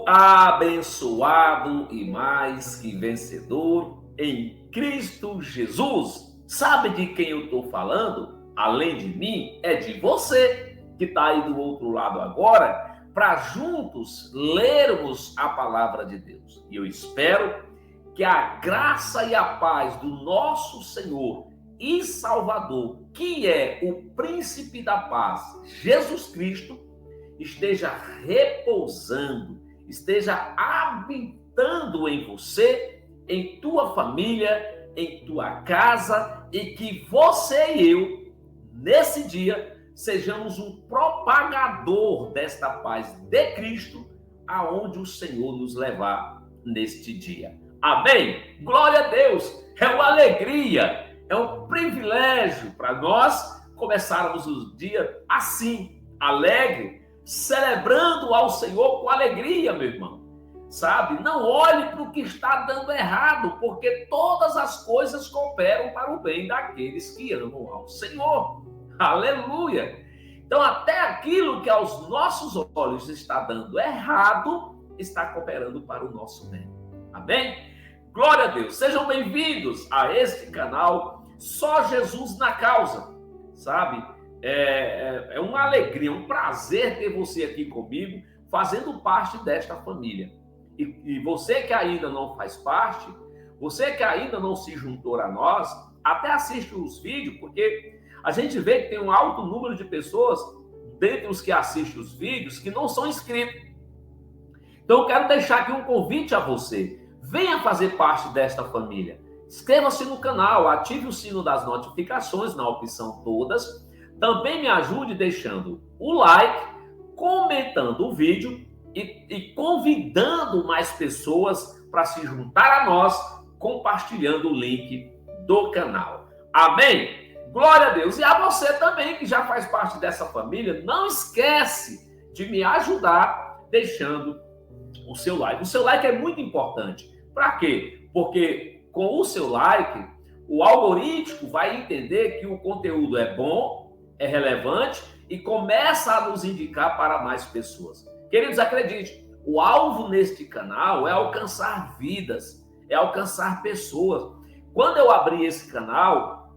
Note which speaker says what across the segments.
Speaker 1: abençoado e mais que vencedor em Cristo Jesus. Sabe de quem eu estou falando? Além de mim, é de você que está aí do outro lado agora, para juntos lermos a palavra de Deus. E eu espero que a graça e a paz do nosso Senhor e Salvador, que é o príncipe da paz, Jesus Cristo, esteja repousando, esteja habitando em você, em tua família, em tua casa, e que você e eu, nesse dia, sejamos um propagador desta paz de Cristo, aonde o Senhor nos levar neste dia. Amém? Glória a Deus! É uma alegria, é um privilégio para nós começarmos o dia assim, alegre, celebrando ao Senhor com alegria, meu irmão. Sabe? Não olhe para o que está dando errado, porque todas as coisas cooperam para o bem daqueles que amam ao Senhor. Aleluia! Então, até aquilo que aos nossos olhos está dando errado, está cooperando para o nosso bem. Amém? Glória a Deus! Sejam bem-vindos a este canal Só Jesus na Causa. Sabe? É uma alegria, um prazer ter você aqui comigo, fazendo parte desta família. E você que ainda não faz parte, você que ainda não se juntou a nós, até assiste os vídeos, porque a gente vê que tem um alto número de pessoas, dentre os que assistem os vídeos, que não são inscritos. Então eu quero deixar aqui um convite a você. Venha fazer parte desta família. Inscreva-se no canal, ative o sino das notificações na opção todas. Também me ajude deixando o like, comentando o vídeo e convidando mais pessoas para se juntar a nós, compartilhando o link do canal. Amém? Glória a Deus. E a você também, que já faz parte dessa família, não esquece de me ajudar deixando o seu like. O seu like é muito importante. Para quê? Porque com o seu like, o algoritmo vai entender que o conteúdo é bom, é relevante e começa a nos indicar para mais pessoas. Queridos, acredite, o alvo neste canal é alcançar vidas, é alcançar pessoas. Quando eu abri esse canal,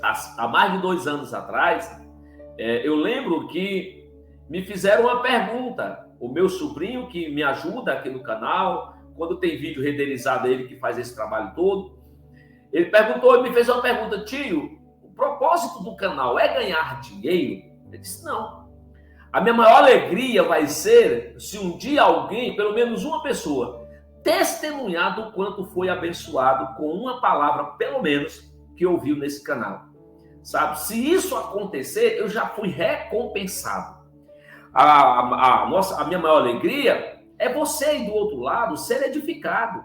Speaker 1: há mais de 2 anos atrás, eu lembro que me fizeram uma pergunta. O meu sobrinho, que me ajuda aqui no canal, quando tem vídeo renderizado, ele que faz esse trabalho todo, ele me fez uma pergunta: tio, o propósito do canal é ganhar dinheiro? Eu disse: não. A minha maior alegria vai ser se um dia alguém, pelo menos uma pessoa, testemunhar do quanto foi abençoado com uma palavra, pelo menos, que ouviu nesse canal. Sabe? Se isso acontecer, eu já fui recompensado. A minha maior alegria é você aí do outro lado ser edificado,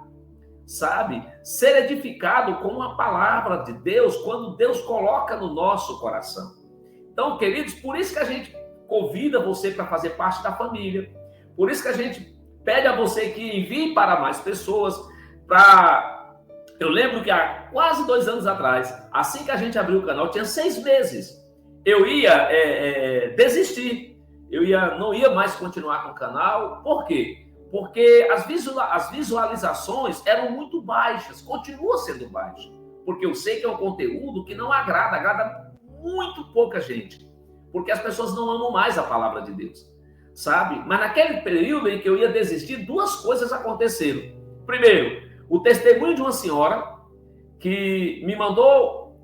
Speaker 1: sabe? Ser edificado com uma palavra de Deus, quando Deus coloca no nosso coração. Então, queridos, por isso que a gente convida você para fazer parte da família, por isso que a gente pede a você que envie para mais pessoas. Eu lembro que há quase 2 anos atrás, assim que a gente abriu o canal, tinha 6 meses, eu ia desistir. Não ia mais continuar com o canal. Por quê? Porque as visualizações eram muito baixas, continua sendo baixa. Porque eu sei que é um conteúdo que não agrada muito pouca gente. Porque as pessoas não amam mais a palavra de Deus, sabe? Mas naquele período em que eu ia desistir, 2 coisas aconteceram. Primeiro, o testemunho de uma senhora que me mandou,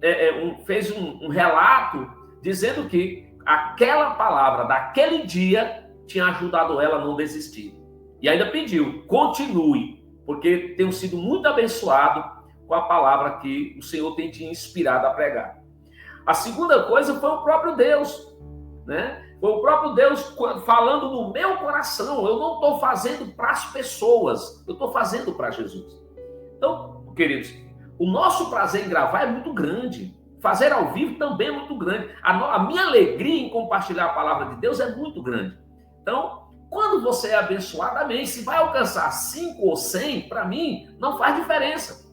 Speaker 1: fez um relato dizendo que aquela palavra daquele dia tinha ajudado ela a não desistir. E ainda pediu: continue, porque tenho sido muito abençoado com a palavra que o Senhor tem te inspirado a pregar. A segunda coisa foi o próprio Deus, né? Foi o próprio Deus falando no meu coração. Eu não estou fazendo para as pessoas, eu estou fazendo para Jesus. Então, queridos, o nosso prazer em gravar é muito grande. Fazer ao vivo também é muito grande. A minha alegria em compartilhar a palavra de Deus é muito grande. Então, quando você é abençoado, amém. Se vai alcançar 5 ou 100, para mim, não faz diferença.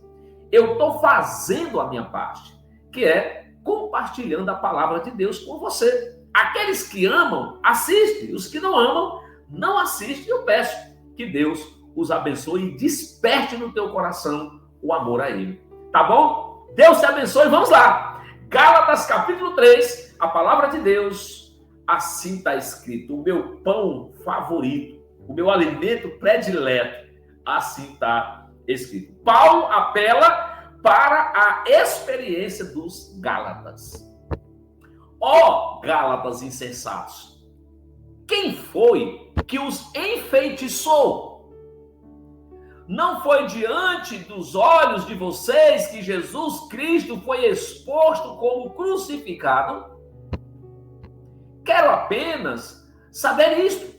Speaker 1: Eu estou fazendo a minha parte, que é compartilhando a palavra de Deus com você. Aqueles que amam, assistem. Os que não amam, não assistem. Eu peço Que Deus os abençoe e desperte no teu coração o amor a Ele. Tá bom? Deus te abençoe. Vamos lá. Gálatas capítulo 3, a palavra de Deus, assim está escrito. O meu pão favorito, o meu alimento predileto, assim está escrito. Paulo apela para a experiência dos Gálatas. Ó Gálatas insensatos, quem foi que os enfeitiçou? Não foi diante dos olhos de vocês que Jesus Cristo foi exposto como crucificado? Quero apenas saber isto.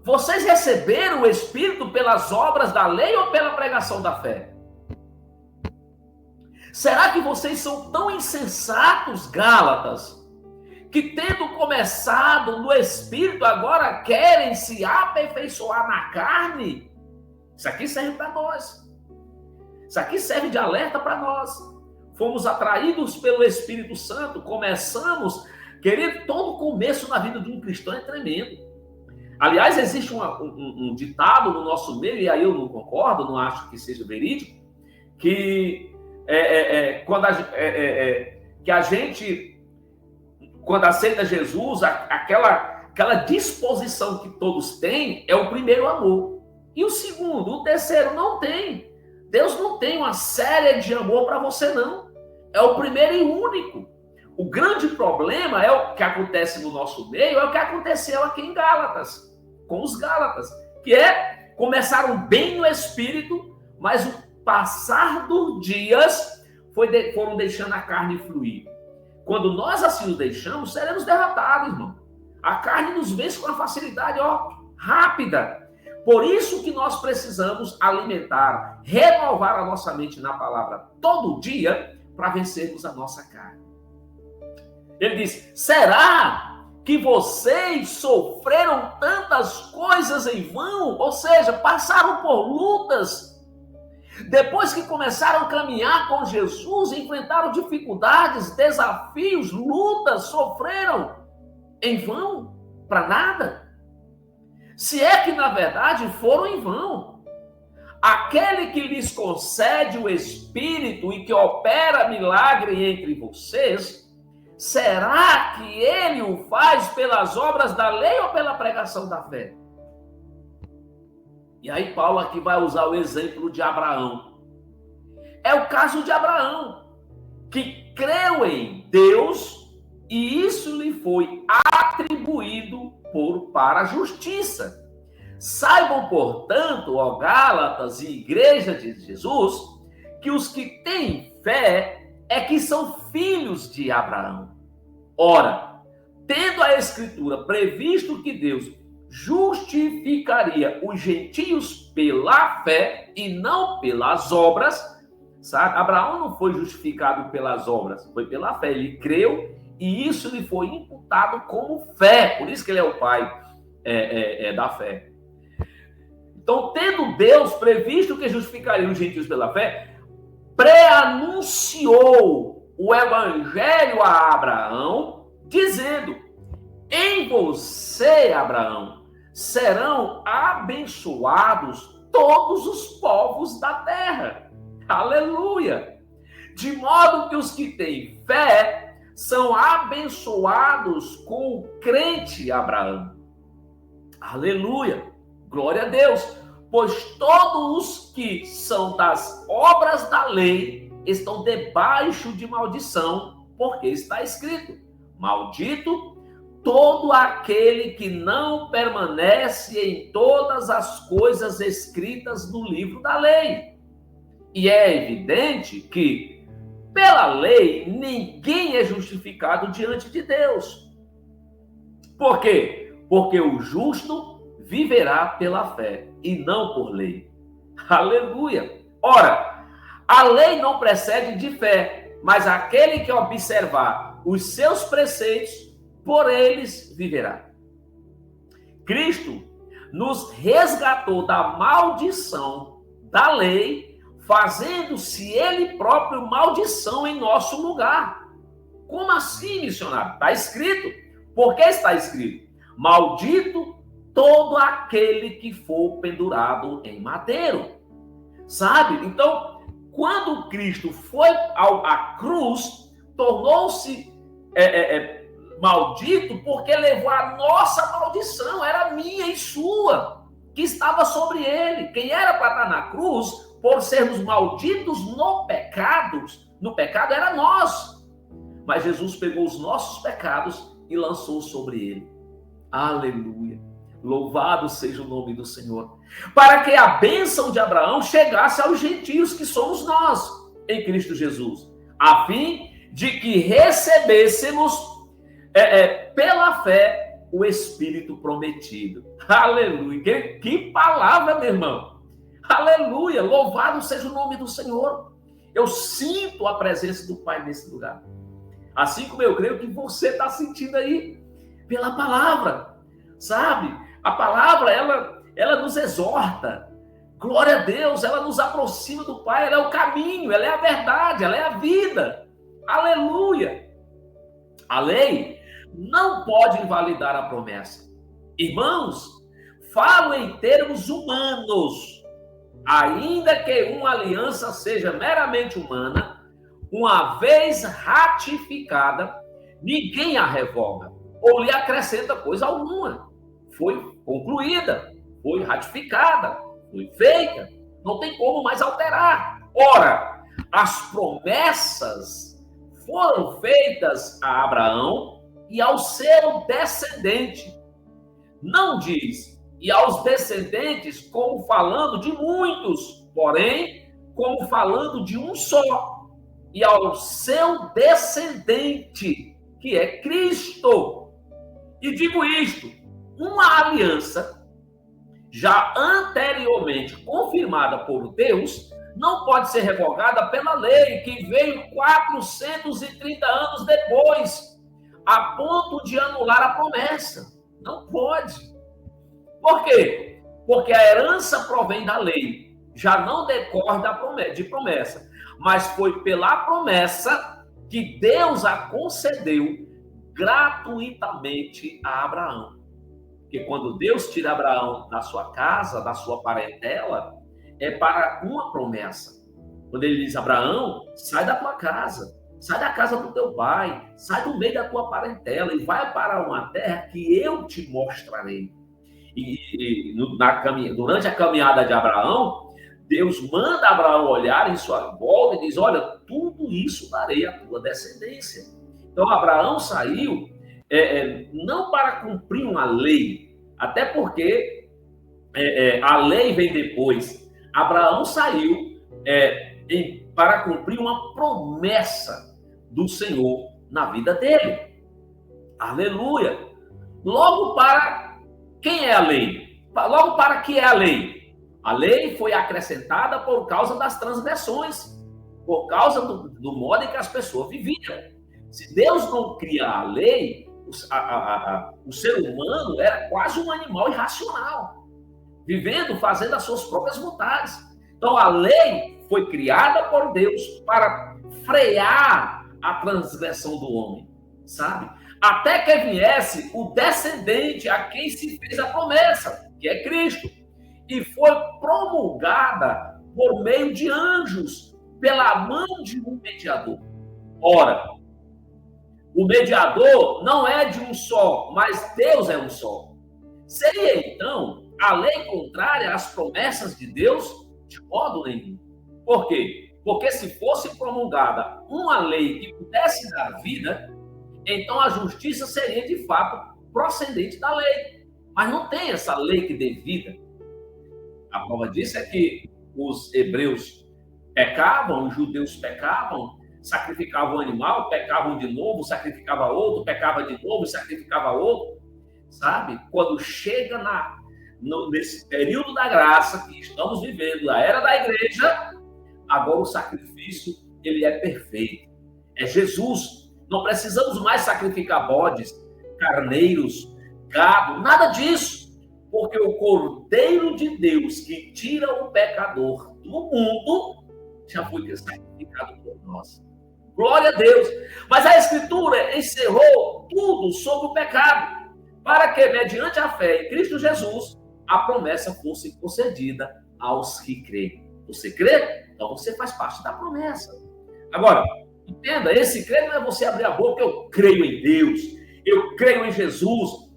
Speaker 1: Vocês receberam o Espírito pelas obras da lei ou pela pregação da fé? Será que vocês são tão insensatos, Gálatas, que tendo começado no Espírito, agora querem se aperfeiçoar na carne? Isso aqui serve para nós. Isso aqui serve de alerta para nós. Fomos atraídos pelo Espírito Santo, começamos, querido, todo começo na vida de um cristão é tremendo. Aliás, existe um ditado no nosso meio, e aí eu não concordo, não acho que seja verídico, que quando aceita Jesus, aquela disposição que todos têm é o primeiro amor. E o segundo, o terceiro, não tem. Deus não tem uma série de amor para você, não. É o primeiro e único. O grande problema é o que acontece no nosso meio, é o que aconteceu aqui em Gálatas, com os Gálatas, que começaram bem no Espírito, mas o passar dos dias foram deixando a carne fluir. Quando nós assim os deixamos, seremos derrotados, irmão. A carne nos vence com uma facilidade, rápida. Por isso que nós precisamos alimentar, renovar a nossa mente na palavra todo dia para vencermos a nossa carne. Ele diz, será que vocês sofreram tantas coisas em vão? Ou seja, passaram por lutas. Depois que começaram a caminhar com Jesus, enfrentaram dificuldades, desafios, lutas, sofreram em vão, para nada. Se é que, na verdade, foram em vão. Aquele que lhes concede o Espírito e que opera milagre entre vocês, será que ele o faz pelas obras da lei ou pela pregação da fé? E aí Paulo aqui vai usar o exemplo de Abraão. É o caso de Abraão, que creu em Deus e isso lhe foi atribuído para a justiça. Saibam, portanto, ó Gálatas e Igreja de Jesus, que os que têm fé é que são filhos de Abraão. Ora, tendo a Escritura previsto que Deus justificaria os gentios pela fé e não pelas obras, sabe? Abraão não foi justificado pelas obras, foi pela fé. Ele creu e isso lhe foi imputado como fé. Por isso que ele é o pai da fé. Então, tendo Deus previsto que justificaria os gentios pela fé, pré-anunciou o evangelho a Abraão, dizendo: em você, Abraão, serão abençoados todos os povos da terra. Aleluia! De modo que os que têm fé são abençoados com o crente Abraão. Aleluia! Glória a Deus! Pois todos os que são das obras da lei estão debaixo de maldição, porque está escrito: maldito todo aquele que não permanece em todas as coisas escritas no livro da lei. E é evidente que, pela lei, ninguém é justificado diante de Deus. Por quê? Porque o justo viverá pela fé e não por lei. Aleluia! Ora, a lei não precede de fé, mas aquele que observar os seus preceitos, por eles viverá. Cristo nos resgatou da maldição da lei, fazendo-se ele próprio maldição em nosso lugar. Como assim, missionário? Está escrito. Por que está escrito? Maldito todo aquele que for pendurado em madeiro. Sabe? Então, quando Cristo foi à cruz, tornou-se maldito porque levou a nossa maldição, era minha e sua, que estava sobre ele. Quem era para estar na cruz, por sermos malditos no pecado era nós. Mas Jesus pegou os nossos pecados e lançou sobre ele. Aleluia. Louvado seja o nome do Senhor. Para que a bênção de Abraão chegasse aos gentios, que somos nós, em Cristo Jesus, a fim de que recebêssemos pela fé o Espírito prometido. Aleluia. Que palavra, meu irmão. Aleluia. Louvado seja o nome do Senhor. Eu sinto a presença do Pai nesse lugar. Assim como eu creio que você está sentindo aí, pela palavra, sabe? A palavra, ela nos exorta. Glória a Deus, ela nos aproxima do Pai, ela é o caminho, ela é a verdade, ela é a vida. Aleluia. A lei não pode invalidar a promessa. Irmãos, falo em termos humanos. Ainda que uma aliança seja meramente humana, uma vez ratificada, ninguém a revoga ou lhe acrescenta coisa alguma. Foi concluída, foi ratificada, foi feita, não tem como mais alterar. Ora, as promessas foram feitas a Abraão e ao seu descendente. Não diz, e aos descendentes, como falando de muitos, porém, como falando de um só. E ao seu descendente, que é Cristo. E digo isto, uma aliança já anteriormente confirmada por Deus não pode ser revogada pela lei que veio 430 anos depois, a ponto de anular a promessa. Não pode. Por quê? Porque a herança provém da lei, já não decorre de promessa. Mas foi pela promessa que Deus a concedeu gratuitamente a Abraão. Porque quando Deus tira Abraão da sua casa, da sua parentela, é para uma promessa. Quando ele diz, Abraão, sai da tua casa, sai da casa do teu pai, sai do meio da tua parentela e vai para uma terra que eu te mostrarei. Durante a caminhada de Abraão, Deus manda Abraão olhar em sua volta e diz, olha, tudo isso darei à tua descendência. Então, Abraão saiu não para cumprir uma lei, até porque a lei vem depois. Abraão saiu para cumprir uma promessa do Senhor na vida dele. Aleluia! Logo, para quem é a lei? Logo, para que é a lei? A lei foi acrescentada por causa das transgressões, por causa do modo em que as pessoas viviam. Se Deus não cria a lei, o ser humano era quase um animal irracional, vivendo, fazendo as suas próprias vontades. Então, a lei foi criada por Deus para frear a transgressão do homem, sabe? Até que viesse o descendente a quem se fez a promessa, que é Cristo. E foi promulgada por meio de anjos, pela mão de um mediador. Ora, o mediador não é de um só, mas Deus é um só. Seria, então, a lei contrária às promessas de Deus? De modo nenhum. Por quê? Porque se fosse promulgada uma lei que pudesse dar vida, então a justiça seria, de fato, procedente da lei. Mas não tem essa lei que dê vida. A prova disso é que os hebreus pecavam, os judeus pecavam, sacrificavam um animal, pecavam de novo, sacrificava outro, pecava de novo, sacrificava outro. Sabe? Quando chega nesse período da graça que estamos vivendo, a era da igreja, agora o sacrifício, ele é perfeito. É Jesus. Não precisamos mais sacrificar bodes, carneiros, gado, nada disso. Porque o Cordeiro de Deus que tira o pecador do mundo já foi sacrificado por nós. Glória a Deus. Mas a Escritura encerrou tudo sobre o pecado. para que, mediante a fé em Cristo Jesus, a promessa fosse concedida aos que creem. Você crê? Então você faz parte da promessa. Agora, entenda, esse crer não é você abrir a boca, eu creio em Deus, eu creio em Jesus,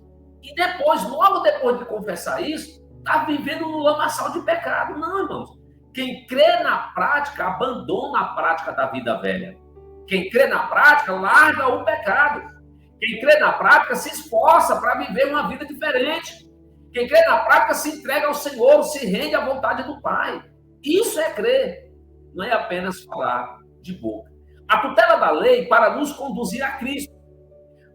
Speaker 1: e depois, logo depois de confessar isso, está vivendo no lamaçal de pecado. Não, irmãos. Quem crê na prática, abandona a prática da vida velha. Quem crê na prática, larga o pecado. Quem crê na prática, se esforça para viver uma vida diferente. Quem crê na prática, se entrega ao Senhor, se rende à vontade do Pai. Isso é crer, não é apenas falar de boca. A tutela da lei para nos conduzir a Cristo.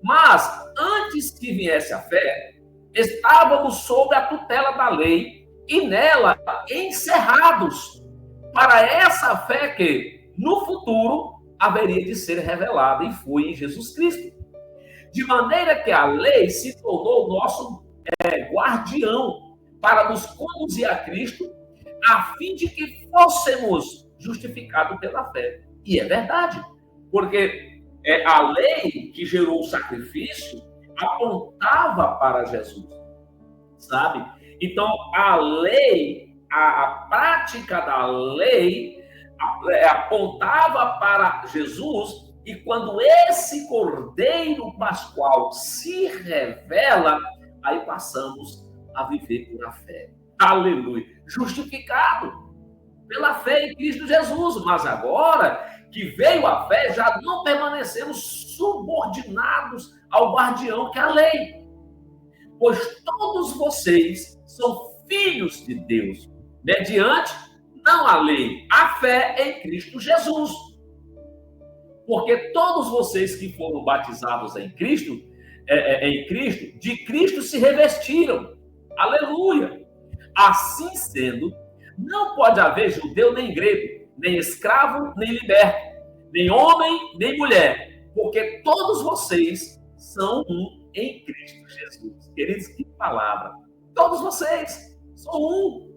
Speaker 1: Mas, antes que viesse a fé, estávamos sob a tutela da lei e nela encerrados para essa fé que, no futuro, haveria de ser revelada e foi em Jesus Cristo. De maneira que a lei se tornou nosso guardião para nos conduzir a Cristo, a fim de que fôssemos justificados pela fé. E é verdade, porque a lei que gerou o sacrifício apontava para Jesus, sabe? Então, a lei, a prática da lei apontava para Jesus, e quando esse Cordeiro Pascual se revela, aí passamos a viver por a fé. Aleluia! Justificado pela fé em Cristo Jesus. Mas agora que veio a fé, já não permanecemos subordinados ao guardião que é a lei. Pois todos vocês são filhos de Deus, mediante, não a lei, a fé em Cristo Jesus. Porque todos vocês que foram batizados em Cristo, de Cristo se revestiram. Aleluia! Assim sendo, não pode haver judeu nem grego, nem escravo nem liberto, nem homem nem mulher, porque todos vocês são um em Cristo Jesus. Queridos, que palavra! Todos vocês são um.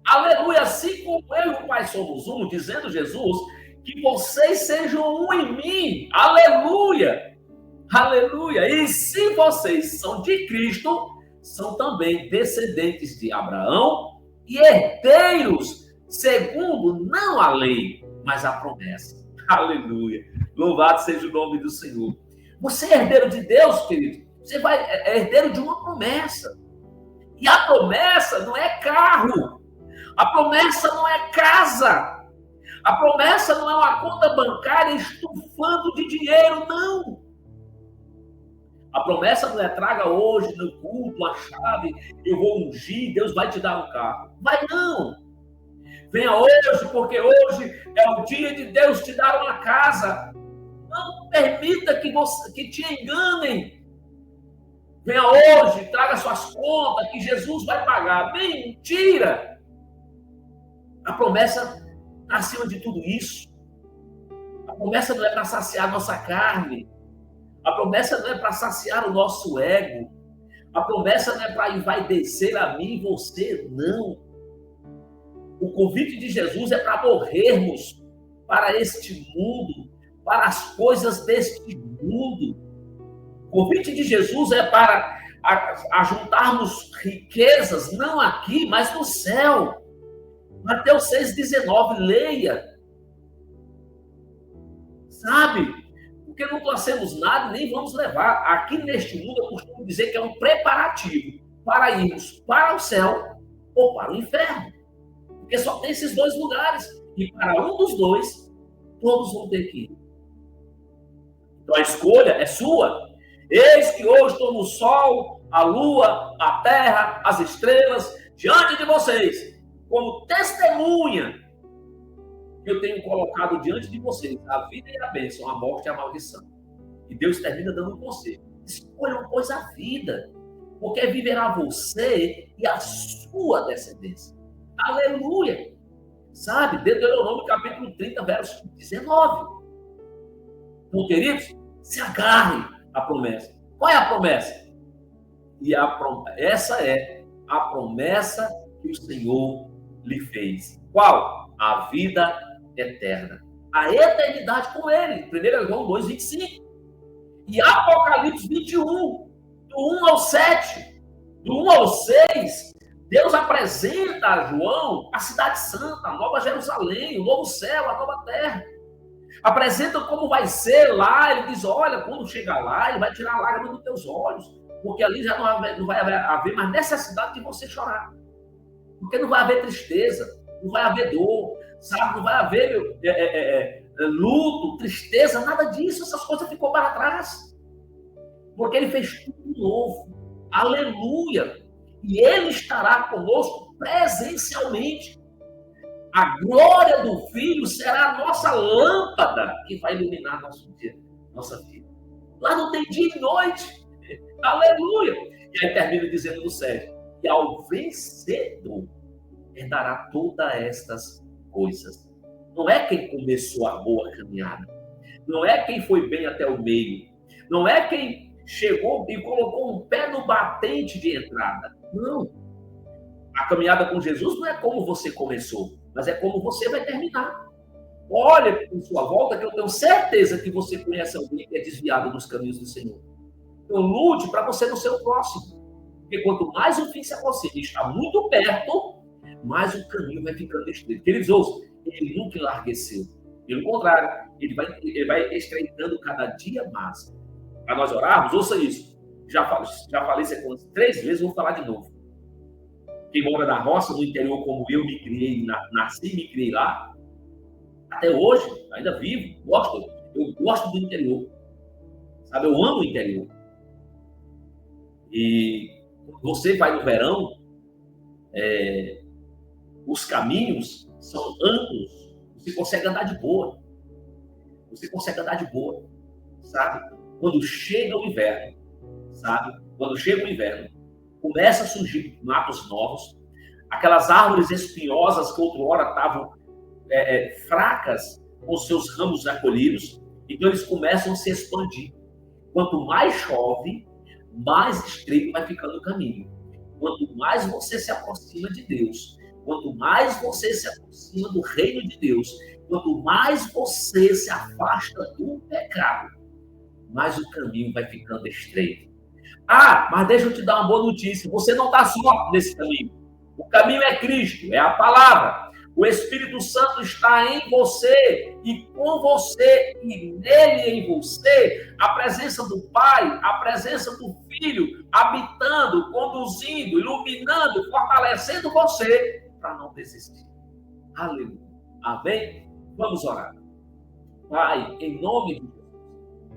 Speaker 1: Aleluia! Assim como eu e o Pai somos um, dizendo Jesus, que vocês sejam um em mim. Aleluia! Aleluia! E se vocês são de Cristo, são também descendentes de Abraão e herdeiros, segundo não a lei, mas a promessa. Aleluia! Louvado seja o nome do Senhor. Você é herdeiro de Deus, querido. Você é herdeiro de uma promessa. E a promessa não é carro. A promessa não é casa. A promessa não é uma conta bancária estufando de dinheiro, não. A promessa não é traga hoje no culto a chave, eu vou ungir, Deus vai te dar um carro. Vai não. Venha hoje, porque hoje é o dia de Deus te dar uma casa. Não permita que te enganem. Venha hoje, traga suas contas, que Jesus vai pagar. Mentira! A promessa está acima de tudo isso. A promessa não é para saciar nossa carne. A promessa não é para saciar o nosso ego. A promessa não é para envaidecer a mim e você, não. O convite de Jesus é para morrermos para este mundo, para as coisas deste mundo. O convite de Jesus é para ajuntarmos riquezas, não aqui, mas no céu. Mateus 6,19, leia. Sabe? Porque não trouxemos nada, nem vamos levar. Aqui neste mundo, eu costumo dizer que é um preparativo para irmos para o céu ou para o inferno. Porque só tem esses dois lugares. E para um dos dois, todos vão ter que ir. Então a escolha é sua. Eis que hoje estou no sol, a lua, a terra, as estrelas, diante de vocês, como testemunha. Eu tenho colocado diante de vocês a vida e a bênção, a morte e a maldição. E Deus termina dando um conselho. Escolham, pois, a vida, porque viverá você e a sua descendência. Aleluia! Sabe? Deuteronômio capítulo 30, verso 19. Então, queridos, se agarrem à promessa. Qual é a promessa? Essa é a promessa que o Senhor lhe fez. Qual? A vida eterna. A eternidade com ele. 1 João 2,25. E Apocalipse 21, Do 1 ao 7, do 1 ao 6, Deus apresenta a João a cidade santa, a nova Jerusalém, o novo céu, a nova terra. Apresenta como vai ser lá, ele diz, olha, quando chegar lá, ele vai tirar a lágrima dos teus olhos, porque ali já não vai haver mais necessidade de você chorar. Porque não vai haver tristeza, não vai haver dor, sabe? Não vai haver luto, tristeza, nada disso, essas coisas ficou para trás. Porque ele fez tudo novo. Aleluia! E ele estará conosco presencialmente. A glória do Filho será a nossa lâmpada que vai iluminar nosso dia, nossa vida. Lá não tem dia e noite. Aleluia! E aí termina dizendo no 7, e ao vencedor herdará todas estas coisas. Não é quem começou a boa caminhada. Não é quem foi bem até o meio. Não é quem chegou e colocou um pé no batente de entrada. Não. A caminhada com Jesus não é como você começou, mas é como você vai terminar. Olha em sua volta que eu tenho certeza que você conhece alguém que é desviado dos caminhos do Senhor. Então lute para você não ser o próximo. Porque quanto mais o fim se aproxima e está muito perto, mais o caminho vai ficando estreito. Queridos, ouçam, ele nunca enlargueceu. Pelo contrário, ele vai estreitando cada dia mais. Para nós orarmos, ouça isso. Já falei isso aqui 3 vezes, vou falar de novo. Quem mora na roça, no interior, como eu me criei, nasci e me criei lá, até hoje, ainda vivo, eu gosto do interior. Sabe, eu amo o interior. E você vai no verão, os caminhos são amplos, você consegue andar de boa. Você consegue andar de boa, sabe? Quando chega o inverno, sabe? Quando chega o inverno, começa a surgir matos novos, aquelas árvores espinhosas que outrora estavam fracas com seus ramos acolhidos, então eles começam a se expandir. Quanto mais chove, mais estreito vai ficando o caminho. Quanto mais você se aproxima de Deus, quanto mais você se aproxima do reino de Deus, quanto mais você se afasta do pecado, mais o caminho vai ficando estreito. Ah, mas deixa eu te dar uma boa notícia. Você não está só nesse caminho. O caminho é Cristo, é a palavra. O Espírito Santo está em você e com você e nele em você. A presença do Pai, a presença do Filho, habitando, conduzindo, iluminando, fortalecendo você para não desistir. Aleluia. Amém? Vamos orar. Pai, em nome de Jesus.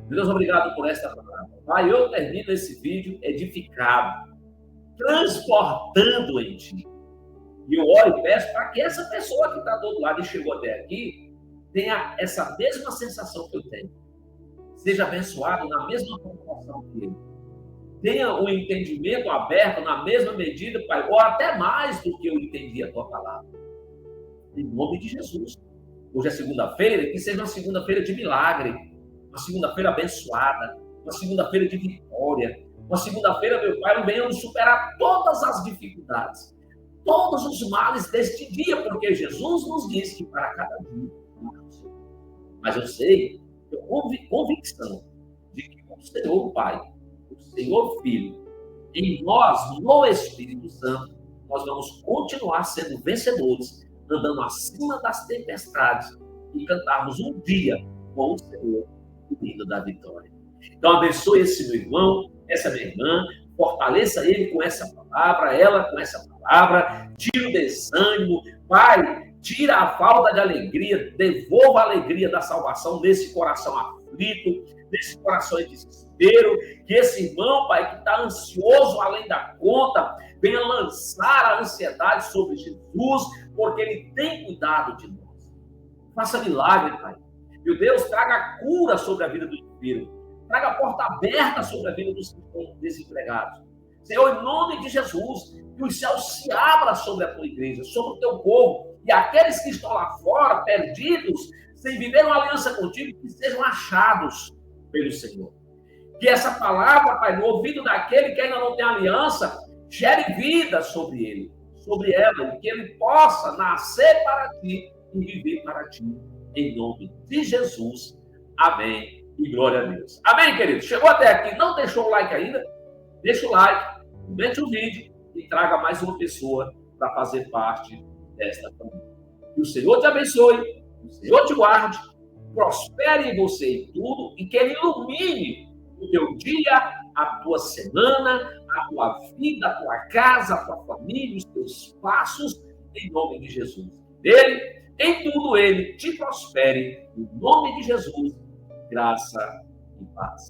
Speaker 1: Deus, obrigado por esta palavra. Pai, eu termino esse vídeo edificado, transportando em Ti. E eu oro e peço para que essa pessoa que está do outro lado e chegou até aqui tenha essa mesma sensação que eu tenho. Seja abençoado na mesma proporção que ele. Tenha um entendimento aberto na mesma medida, Pai, ou até mais do que eu entendi a Tua palavra. Em nome de Jesus. Hoje é segunda-feira, que seja uma segunda-feira de milagre, uma segunda-feira abençoada, uma segunda-feira de vitória, uma segunda-feira, meu Pai, venhamos superar todas as dificuldades, todos os males deste dia, porque Jesus nos disse que para cada dia. Mas eu sei, eu tenho convicção de que o Senhor Pai, o Senhor Filho, em nós, no Espírito Santo, nós vamos continuar sendo vencedores, andando acima das tempestades e cantarmos um dia com o Senhor, o hino da vitória. Então abençoe esse meu irmão, essa minha irmã, fortaleça ele com essa palavra, ela com essa palavra, tira o desânimo, Pai, tira a falta de alegria, devolva a alegria da salvação nesse coração aflito, nesse coração em desespero, que esse irmão, Pai, que está ansioso além da conta, venha lançar a ansiedade sobre Jesus, porque Ele tem cuidado de nós. Faça milagre, Pai. Meu Deus, traga cura sobre a vida do enfermo. Traga a porta aberta sobre a vida dos que estão desempregados. Senhor, em nome de Jesus, que os céus se abram sobre a tua igreja, sobre o teu povo, e aqueles que estão lá fora, perdidos, sem viver uma aliança contigo, que sejam achados pelo Senhor. Que essa palavra, Pai, no ouvido daquele que ainda não tem aliança, gere vida sobre ele, sobre ela, e que ele possa nascer para ti e viver para ti. Em nome de Jesus. Amém. E glória a Deus. Amém, querido? Chegou até aqui, não deixou o like ainda? deixa o like, comente o vídeo e traga mais uma pessoa para fazer parte desta família. Que o Senhor te abençoe, que o Senhor te guarde, prospere em você em tudo e que Ele ilumine o teu dia, a tua semana, a tua vida, a tua casa, a tua família, os teus passos, em nome de Jesus. Ele, em tudo Ele te prospere, em nome de Jesus, graça e paz.